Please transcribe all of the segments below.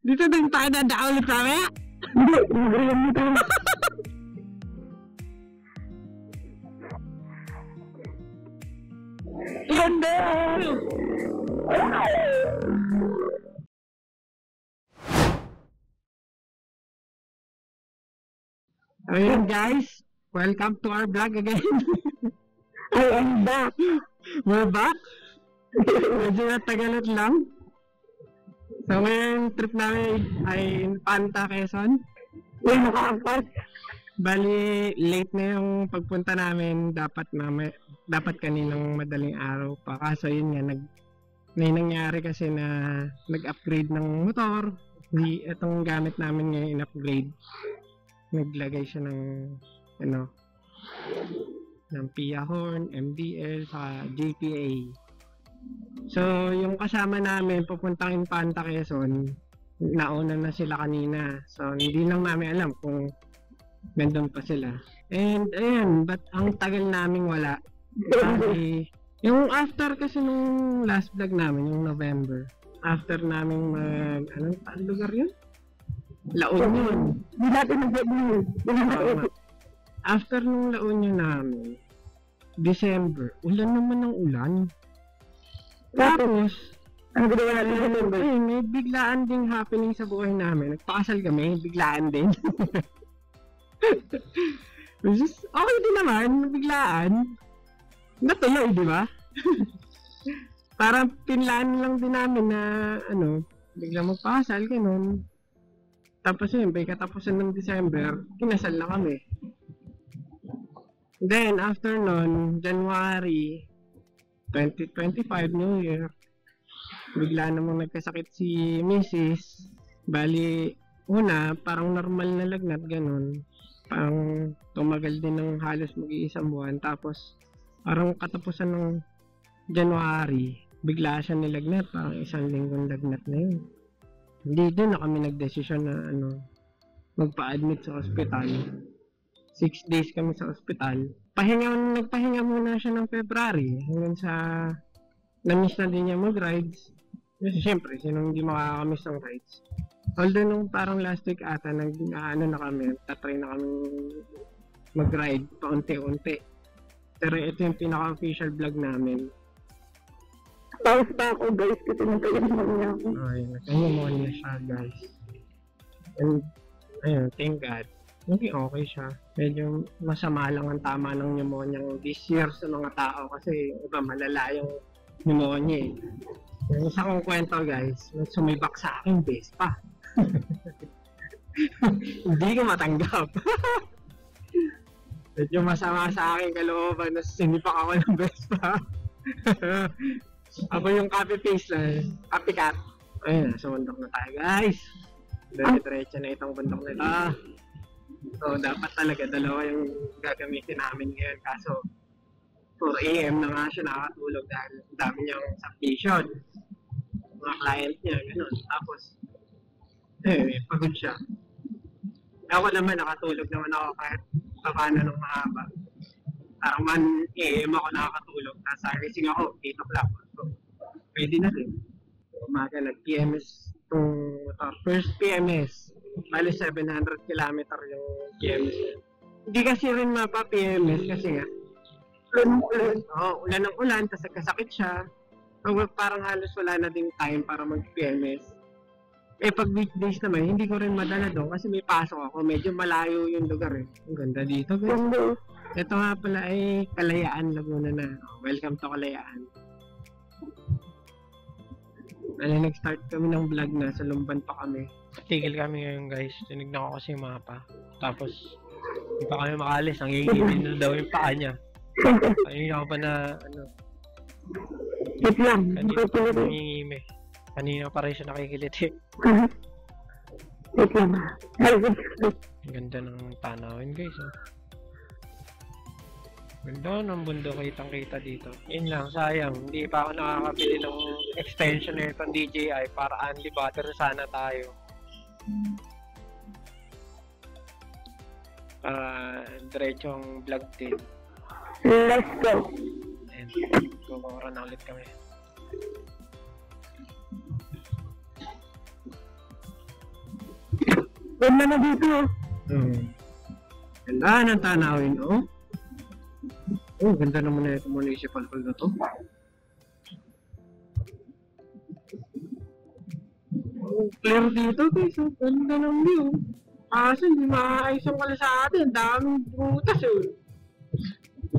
Dito din tayo dadaan ulit mamaya. Hindi, mag-real mo tayo. Ganda! Ayun guys, welcome to our vlog again. I am back. We're back. Medyo natagalat lang. So ngayon trip namin ay Infanta, Quezon. Uy, nakaangkas. Bali, late na yung pagpunta namin. Dapat kaninang madaling araw pa. Kaso yun nga, may nangyari kasi na nag-upgrade ng motor. Itong gamit namin ngayon in-upgrade. Naglagay siya ng ng PIA horn, MDL, sa JPA. So, yung kasama namin papuntang Infanta, Quezon, nauna na sila kanina. So, hindi lang namin alam kung nandun pa sila. And, ayun, but ang tagal naming wala. Kasi, yung after kasi nung last vlog namin, yung November, after naming anong lugar yun? La Union. Hindi natin nag-vlog. After nung La Union namin, December, ulan naman ng ulan. Tapos, ang ginawa natin sa November. Ay, may biglaan ding happening sa buhay namin. Nagpakasal kami, biglaan din. Which is, okay din naman, biglaan. Natuloy, di ba? Parang pinlaan lang din namin na, biglang magpakasal, ganun. Tapos yun, may katapusan ng December, kinasal na kami. Then, after nun, January 2025, New Year, bigla namang nagkasakit si Mrs. Bali, una, parang normal na lagnat, ganun. Parang tumagal din ng halos mag-iisang buwan. Tapos, parang katapusan ng January, bigla siya nilagnat, parang isang linggong lagnat na yun. Hindi doon na kami nagdesisyon na magpa-admit sa ospital. 6 days kami sa ospital. Nagpahinga muna siya ng February hanggang sa na-miss na din niya mag-rides. Kasi syempre, sinong hindi makakamiss ng rides. Although nung parang last week ata, na kami, tatry na kami mag-ride paunti-unti. Pero ito yung pinaka-official vlog namin. Tapos pa ako guys, kasi nagkayamon ako. Ay, nagkayamon na siya guys. And, ayun, thank God. Naging okay siya. Medyo masama lang ang tama ng pneumonia this year sa mga tao kasi iba malala yung pneumonia eh. Yung isa kong kwento guys, sumibak sa akin Vespa. Hindi ko matanggap. Medyo masama sa akin kalooban na sinipak ako ng Vespa. Ako yung copy-paste na, copycat. Ayun, nasa bundok na tayo guys. Diretso na itong bundok na ito. So, dapat talaga dalawa yung gagamitin namin ngayon. Kaso, 4 AM na nga siya nakatulog dahil dami niyang submission. Mga client niya, gano'n. Tapos, pagod siya. Ako naman, nakatulog naman ako kahit paano nung mahaba. Parang 1 AM ako nakakatulog. Tapos, gising ako, 8 o'clock. So, pwede na rin. Umaga, nag-PMS itong first PMS. Bali 700 km yung PMS. Hindi kasi rin mapa-PMS kasi nga ulan ng ulan, tapos nagkasakit siya. So, parang halos wala na ding time para mag-PMS. Pag weekdays naman, hindi ko rin madala doon kasi may pasok ako. Medyo malayo yung lugar eh. Ang ganda dito guys. Ito nga pala ay Kalayaan, Laguna na. Welcome to Kalayaan. Nag-start kami ng vlog na sa Lumban pa kami. Tigil kami ngayon guys. Tinignan ko kasi yung mapa. Tapos, hindi pa kami makalis. Ang iingipin na daw yung paa niya. Kanina ako pa na, Wait lang. kanina nangingime. Kanina pa rin siya nakikiliti. Wait lang. Ang ganda ng tanawin guys. Ganda ng bundok, kitang-kita dito. Yun lang, sayang. Hindi pa ako nakakabili ng extension na itong DJI para only battery sana tayo. Para diretsong vlog din. Let's go. And gumora na ulit kami. Ganda na dito. Ganda ng tanawin, oh. Oh, ganda naman na itong municipal hall na to. Oh, clear dito guys, oh. Ganda ng view. Kaso hindi maayos ang kalsada, ang daming butas eh.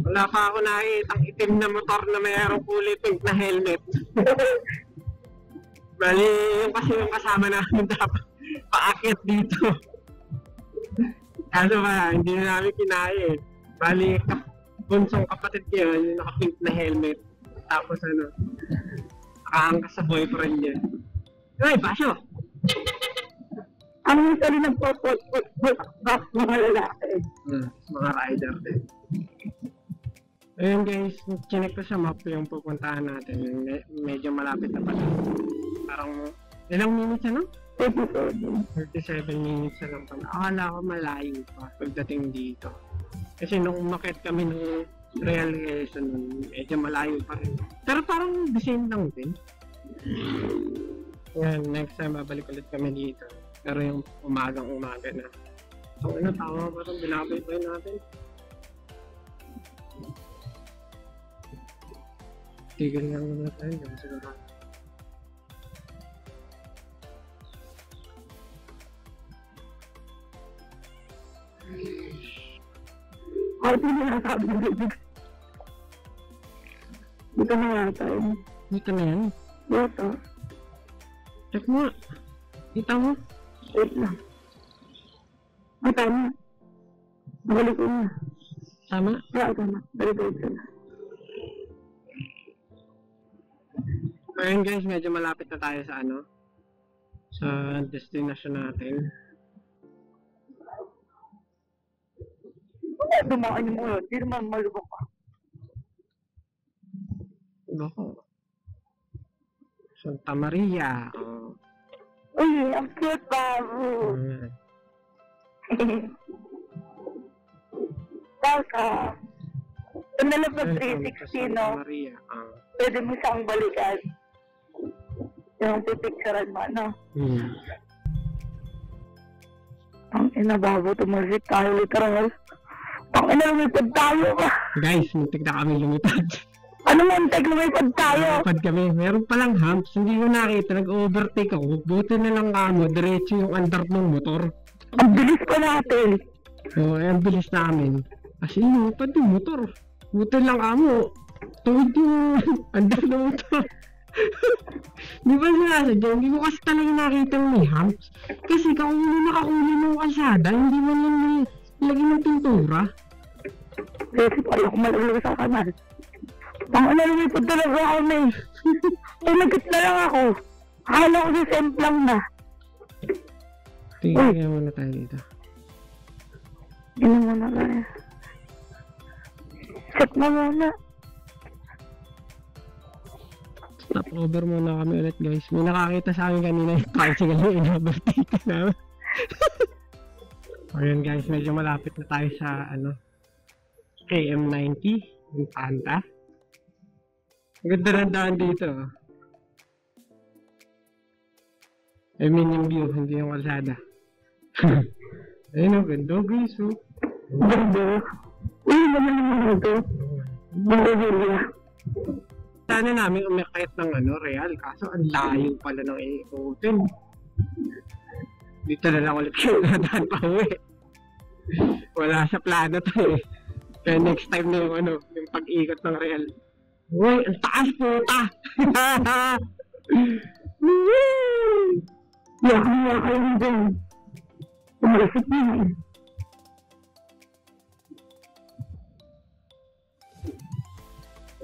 Wala pa ako nakitang itim na motor na mayroong kulay pink na helmet. Bali, yung kasi yung kasama namin dapat paakyat dito. Kaso ba, hindi na namin kinaya eh. Bali, bunsong kapatid ko yun, yung naka-pink na helmet. Tapos ano, nakaangkas sa boyfriend niya. Ay, Basyo! Ano yung sali nagpapot-pot-pot mga lalaki? Mga rider din. Ayun guys, chinek ko sa map yung pupuntahan natin. Medyo malapit na pala. Parang, ilang minutes ano? 37 minutes na lang pala. Akala ko malayo pa pagdating dito. Kasi nung umakit kami ng Real Quezon, medyo malayo pa rin. Pero parang the same lang din. Yan, next time babalik ulit kami dito. Pero yung umaga na. So ano, tama ba itong binabay natin? Tigil lang naman tayo. Siguro. Ito na nasabi ng bibig. Dito na nga tayo. Dito na yan. Dito. Check mo. Kita mo. Wait lang. Tama. Balik ko na. Tama? Yeah, tama. Balik ko na. Ayun guys, medyo malapit na tayo sa ano, sa destination natin. Dumaan yung mga, hindi naman malubok pa. Bako. Santa Maria. Oh. Uy, ang cute, babu. Tapos, kung nalapag 360, no? Maria. Pwede mo siyang balikan. Yung pipicturean mo, no? Ang ina, babu, tumusik tayo literal. Ang ina, lumipad tayo ba? Guys, muntik na kami lumipad. Ano muntik, lumipad tayo? Lumipad kami. Meron palang humps. Hindi ko nakita. Nag-overtake ako. Buti na lang kamo. Diretso yung under ng motor. Ang bilis pa natin. Oo, ang bilis namin. Kasi lumipad yung motor. Buti lang kamo. Tuwid yung under ng motor. Di ba sinasadya? Hindi ko kasi talaga nakita may humps. Kasi kung nakakuli ng kalsada, hindi man lang lagi ng pintura. Kasi pala ko malaglag sa kanal. Ang ano, lumipad talaga ako na eh. Nagkit na lang ako. Akala ko sa semplang na. Tingnan muna tayo dito. Tingnan muna tayo. Check na muna. Stop over muna kami ulit guys. May nakakita sa akin kanina yung tricycle yung in-overtake namin. Ayun guys, medyo malapit na tayo sa ano, KM90 yung Panta. Ganda ng daan dito. I mean yung view, hindi yung kalsada. Ayun o, ganda guys oh. Ganda. Uy, naman naman ito. Ganda. Sana namin umakit ng ano, Real, kaso ang layo pala ng iikutin. Dito na lang ulit yung nadaan pa uwi. Wala sa plano to eh. Kaya next time na yung ano, yung pag-ikot ng Real. Uy, ang taas puta! Yakan kayo dyan. Umalasip na yun.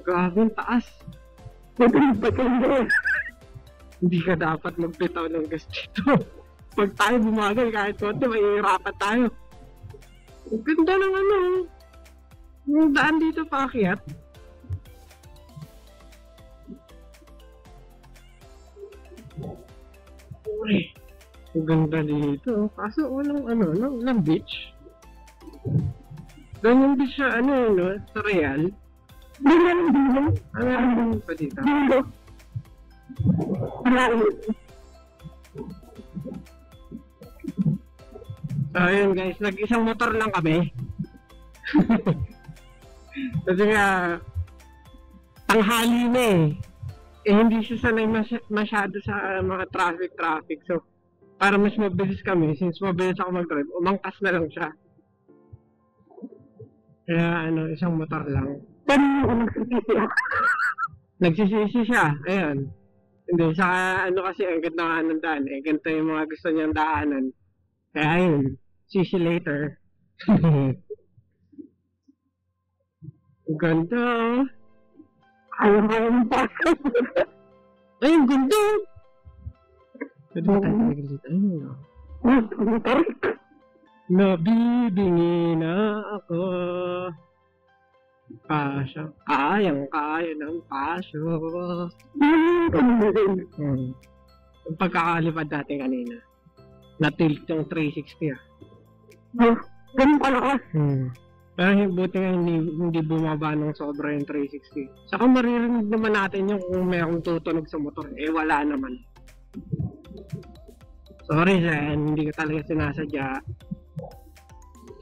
Grabe ang taas. Ito yung patay. Hindi ka dapat magbitaw ng gas dito. Pag tayo bumagal kahit konti, mahihirapan tayo. Ang ganda ng ano. Yung daan dito paakyat. Uy, ang ganda dito. Kaso walang ano, walang beach. Ganyan beach sa ano, no? Sa Real. Dilo. Ano pa dito? Dilo. Marami. Ayun guys, nag-isang motor lang kami. Kasi nga, tanghali na eh. Eh hindi siya sanay masyado sa mga traffic. So, para mas mabilis kami, since mabilis ako mag-drive, umangkas na lang siya. Kaya ano, isang motor lang. Paano ako nagsisisi ako? Nagsisisi siya, ayun. Hindi, saka ano kasi, ang ganda nga ng daan. Eh, ganito yung mga gusto niyang daanan. Kaya ayun, sisi later. Ganda. Ayaw ko yung pasok. Ay, ang ganda! Pwede ba tayo talaga dito? Ayun o. Motor. Nabibingi na ako. Pasyo. Kayang-kaya ng pasyo. Yung pagkakalipad natin kanina. Na-tilt yung 360 ah. Ganun palakas. Pero buti nga hindi bumaba ng sobra yung 360. Saka maririnig naman natin yung kung mayroong tutunog sa motor. Eh wala naman. Sorry Zen, hindi ko talaga sinasadya.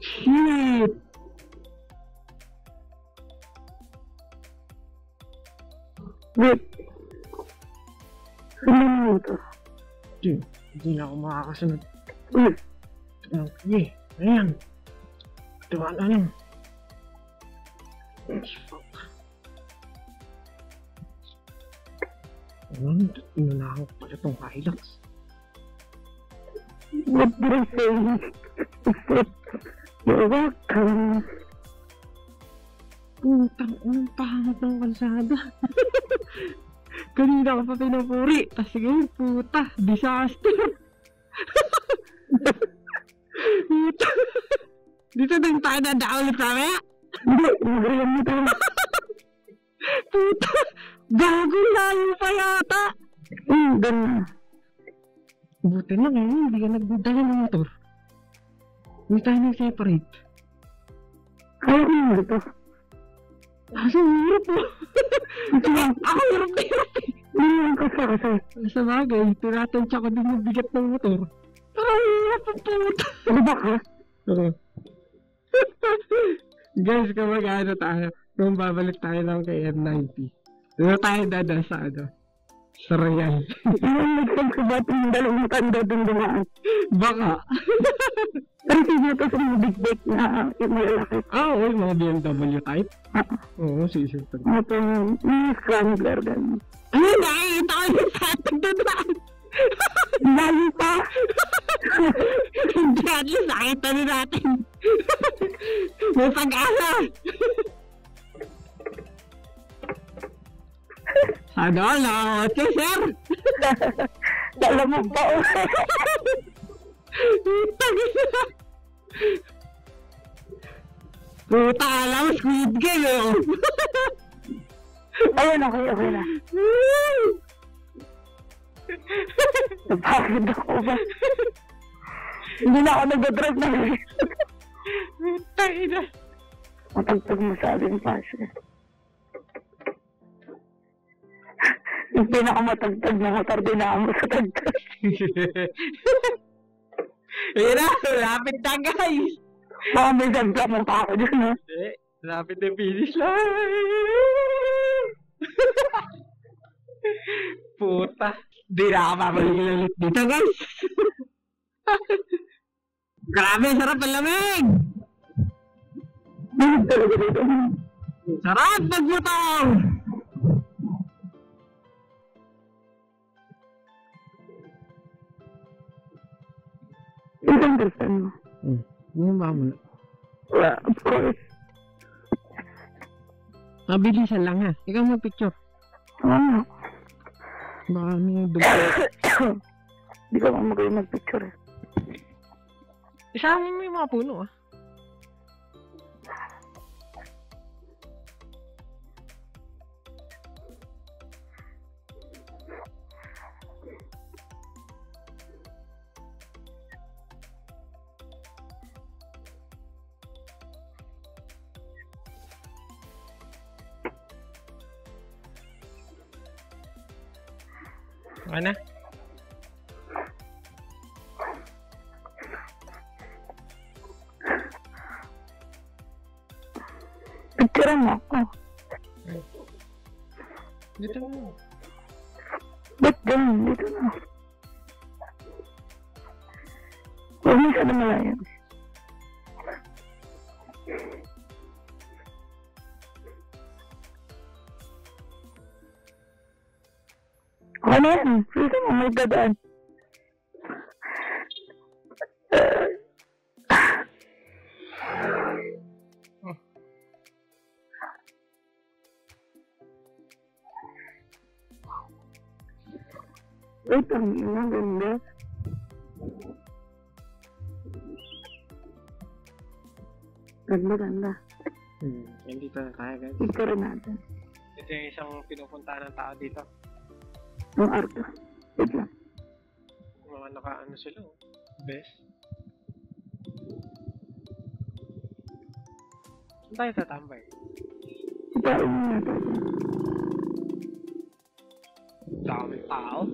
Shit! Wait. Sino mo ito? Hindi na ako makakasunod. Wait. Okay, ayan. Tuwan na lang. Fuck. Inunahan ko pala itong Hilux. What did I say? You're welcome. Putang, ang pangat ng kalsada. Kanina ka pa pinapuri. Tapos sige, puta, disaster. Puta. Dito din tayo dadaan ulit mamaya. Hindi, mag-real mo tayo. Puta, gago layo pa yata. Ganun. Buti na ngayon, hindi ka nagdadala ng motor. Hindi tayo nag-separate. Kaya ko mo ito. Kaso hirap po. Ako hirap na hirap eh. Hindi lang kasi. Sa bagay, tinatansya ko din yung bigat ng motor. Pero hirap ang puta. Ano ba ka? Guys, kapag ano tayo, kung babalik tayo lang kay M90. Doon tayo dadaan sa ano? Sa Royal. Yung nag-sense ko ba't yung dalawang tanda doon dumaan? Baka. Pero sige ito sa mga big na yung malalaki. Oo, yung mga BMW type. Oo, sisip to. Ito yung scrambler ganun. Ano, nakikita ko yung satag na daan. Lalo pa! Hindi, at least nakita na natin. May pag-asa. Sana all, okay, sir? Dala mo pa o. Puta, alam, Squid Game, oh. Ayun, okay na. Napagod ako ba? Hindi na ako nag-drive na rin. Tayo na. Matagtag mo sa ating pasyo. Yung pinakamatagtag na katardinaan mo sa tagtag. Ayun na, lapit na guys. Baka may dagdag mo pa ako dyan, ha? Hindi, lapit na finish line. Puta, di na ako babalik ulit dito guys. Grabe, sarap ang lamig. Dinig talaga dito. Sarap magmotor. Isang person mo. Bumaba mo na. Well, of course. Mabilisan lang ha. Ikaw mag-picture. Oo. Baka may dugo. Hindi ka magaling mag-picture eh. Isama mo yung mga puno ah. Okay na? Tira mo ako. Dito na. Ba't ganun? Dito na. Huwag mo siya na malayo. Ako na yan. Sige mo, may dadaan. Wait, ang ganda. Ganda. Nandito na tayo, guys. Ito rin natin. Ito yung isang pinupuntahan ng tao dito. Ang arto. Wait lang. Mga naka-ano sila, oh. Best. Saan tayo tatambay? Ipain mo natin. Daming tao.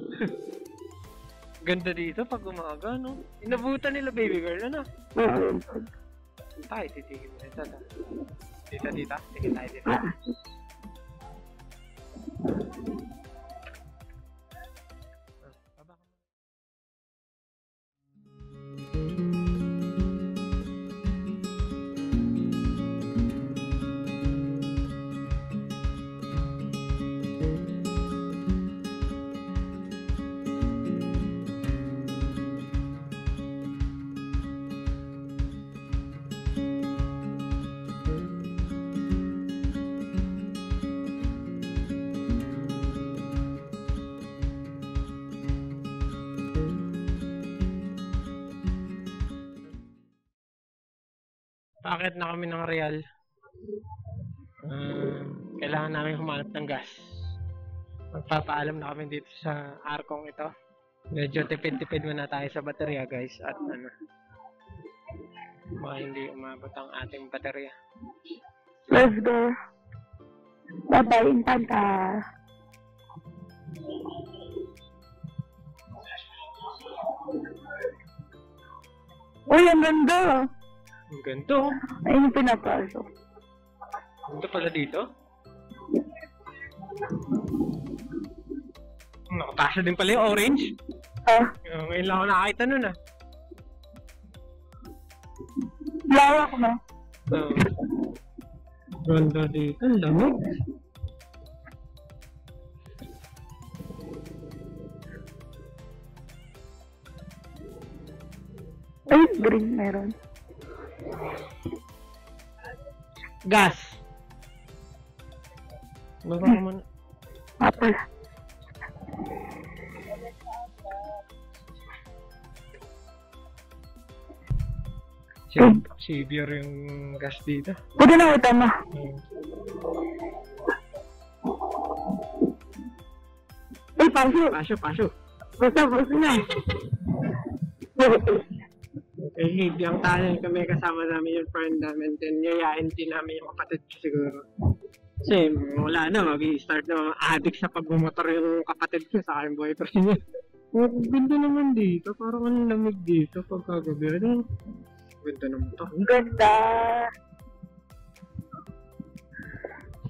Ganda dito pag umaga, no? Inabutan nila baby girl, ano? Oo, yun. Tayo, titigil mo. Ito. Dito. Tigil tayo dito. Paakit na kami ng Real. Kailangan namin humanap ng gas. Magpapaalam na kami dito sa arkong ito. Medyo tipid-tipid muna tayo sa baterya, guys. At baka hindi umabot ang ating baterya. Let's go. Bye-bye, Infanta. Uy, ang ganda. Ang ganito. Ayun yung pinapasok. Ganito pala dito. Nakapasa din pala yung orange. Ngayon lang ako nakakita nun, ah. Lawak na. Ganda dito. Ang lamig. Ay, green meron. Gas. Baba ka muna. Apple. Savior yung gas dito. Pwede na kita mo. Ay, pasyo. Basta na. Eh, hibiyang tayo kami kasama namin yung friend namin. Then, yayain din namin yung kapatid ko siguro. Kasi, wala na. Mag-i-start na addict sa pagmumotor yung kapatid ko sa aking boyfriend niya. Ganda naman dito. Parang ang lamig dito pagkagabi. Ganda naman to. Ganda.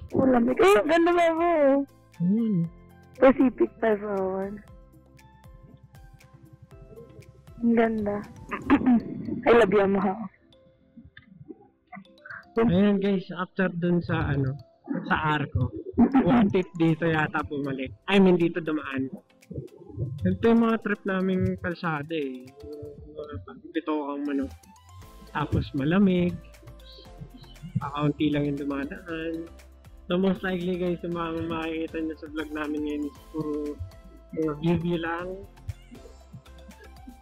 Lamig. Eh, ganda ba mo? Pacific 501. Ang ganda. I love you, Yamaha. Ayan guys, after dun sa sa arko, one tip dito yata bumalik. I mean, dito dumaan. Ito yung mga trip naming kalsada eh. Dito kang tapos malamig. Kaunti lang yung dumadaan. So most likely guys, yung mga makikita nyo sa vlog namin ngayon is puro review lang.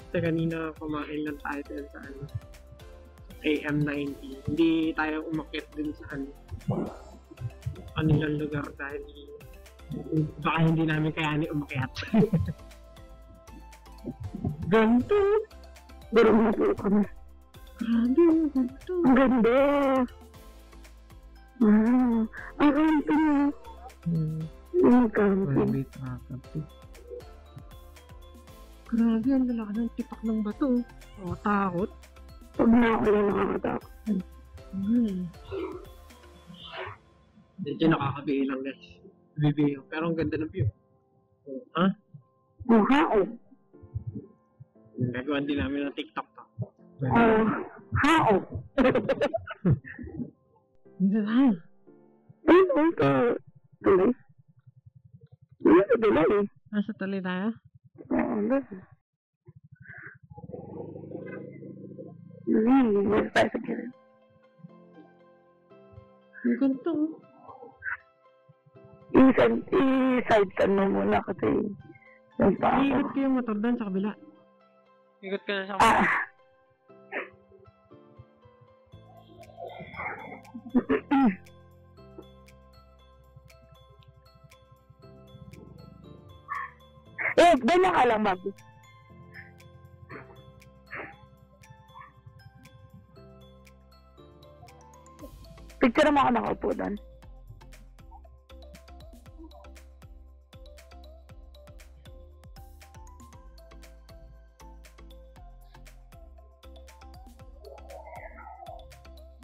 Kasi kanina kumain lang tayo sa AM90. Hindi tayo umakyat dun sa kanilang lugar dahil baka hindi namin kayani umakyat. Ganto! Pero mga po kami. Grabe, ganto. Ang ganda! Ang camping mo. Ang camping. Grabe, ang lalaki ng tipak ng bato. Takot. Pag na ako lang nakakatakot. Medyo nakakabilang guys. View. Pero ang ganda ng view. Ha? Hao. Gagawan din namin ng TikTok to. Hao. Hindi na. Ayun, tuloy. Tuloy. Nasa tuloy tayo? Oo, mas tayo sa gilid. Ang ganito. I-side stand mo muna kasi yung paa. Iikot ko yung motor doon sa kabila. Ikot ka na sa kabila. Ganyan ka lang, bago. Picture mo ako nakaupo doon.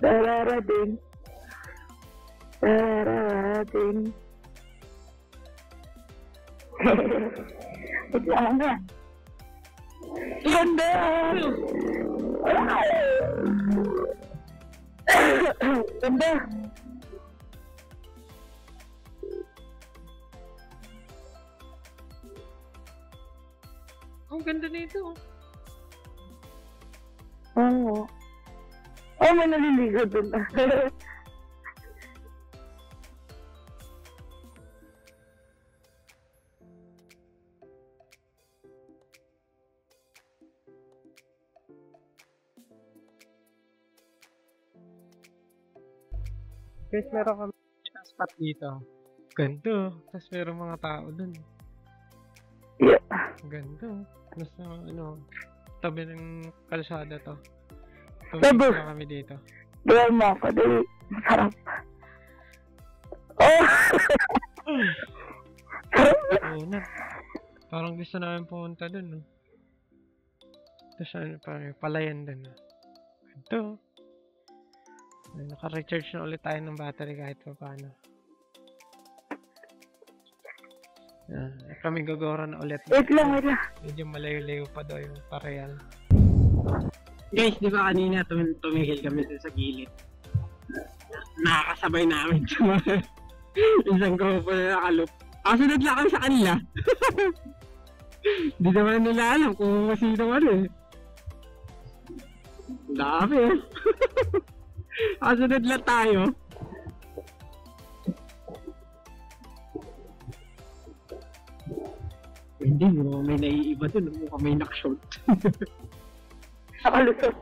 Darating. Ito lang nga. Ganda! Ganda! Ang ganda nito. Oo. Oh, may naliligo dun. Guys, meron kami isang spot dito. Ganto. Tapos meron mga tao dun. Yeah. Ganto. Nasa tabi ng kalsada to. Sabi. Tumigil na kami dito. Gawin mo ako, dali. Masarap. Oh! Oo na. Parang gusto namin pumunta dun, no? Tapos parang palayan dun, no? Ganto. Naka-recharge na ulit tayo ng battery kahit pa paano. Kami gagawin na ulit. Wait lang. Medyo malayo-layo pa daw yung pareal. Guys, di ba kanina tumigil kami sa gilid? Nakakasabay namin sa mga isang grupo na nakaloop. Kasunod lang kami sa kanila. Di naman nila alam kung sino ano eh. Dami eh. Kasunod lang tayo. Hindi mo, may naiiba dun. Mukha may nakashort. Nakalusot.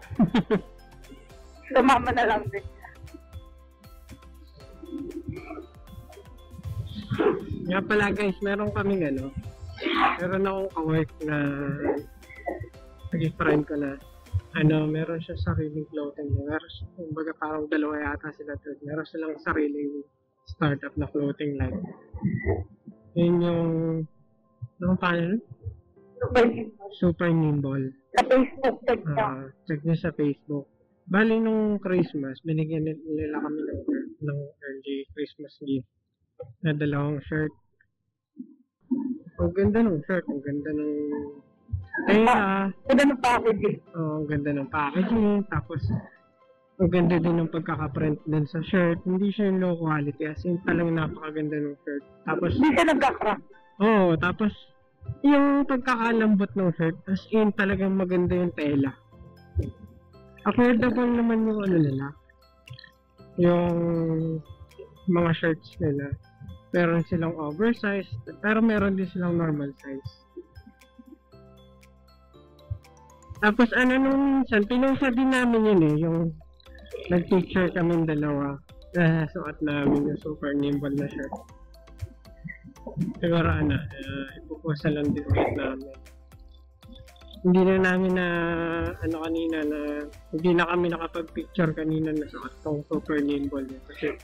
Sumama na lang din. Nga pala guys, meron kaming meron akong kawork na naging friend ko na meron siya sariling clothing. Meron siya, kumbaga parang dalawa yata sila doon. Meron silang sariling startup na clothing line. Yun yung paano? Super Nimble. Sa Facebook, Check nyo sa Facebook. Bali nung Christmas, binigyan nila kami ng early Christmas gift na dalawang shirt. Ang ganda ng shirt, ang ganda ng tela. Ganda ng packaging. Ang ganda ng packaging. Tapos, ang ganda din ng pagkakaprint din sa shirt. Hindi siya yung low quality. As in, talagang napakaganda ng shirt. Tapos, hindi siya nagka-crack. tapos, yung pagkakalambot ng shirt, as in, talagang maganda yung tela. Affordable naman yung nila. Yung mga shirts nila. Meron silang oversized, pero meron din silang normal size. Tapos nung minsan, pinusa din namin yun yung nag-picture kaming dalawa. Suot namin yung super nimble na shirt. Siguro ipuposa lang din ulit namin. Hindi na namin kanina hindi na kami nakapag-picture kanina na suot tong super nimble kasi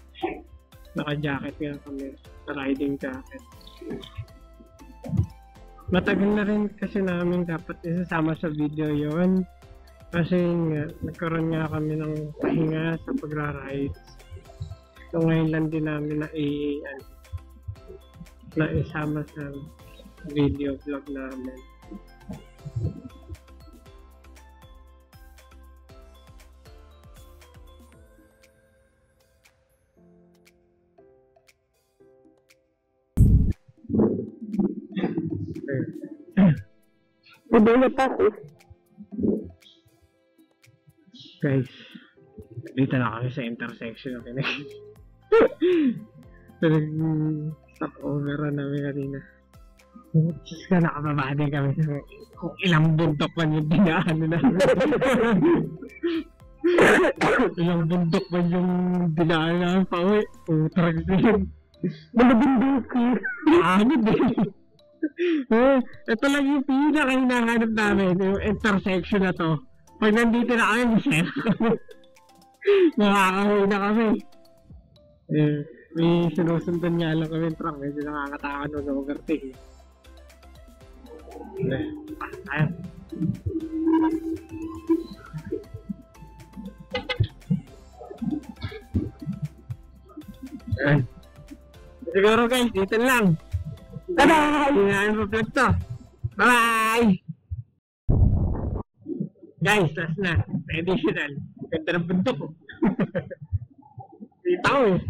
naka-jacket nga kami, riding jacket. Matagal na rin kasi namin dapat isasama sa video yon kasi nagkaroon nga kami ng pahinga sa pagra-rides. So ngayon lang din namin na isama sa video vlog namin. Madala pa ako. Guys, dito na kami sa intersection. Okay na. Stop over namin kanina. Just ka nakababa din kami sa kung ilang bundok man yung dinaan na. Ilang bundok man yung dinaan namin pa uwi. Putrag din. Malabindiki. Ano din? Ito lang yung pinaka-hinahanap namin, yung intersection na to. Pag nandito na kami, masaya kami. Makakahuwi na kami. May sinusundan nga lang kami truck. Medyo nakakatakot na overtake. Ayun. Ayun. Siguro guys, dito lang. Bye-bye! Hindi na yung vlog to. Bye-bye! Guys, last na. Additional. Ganda ng bundok ko. Kita ko eh.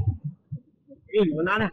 Muna ka na.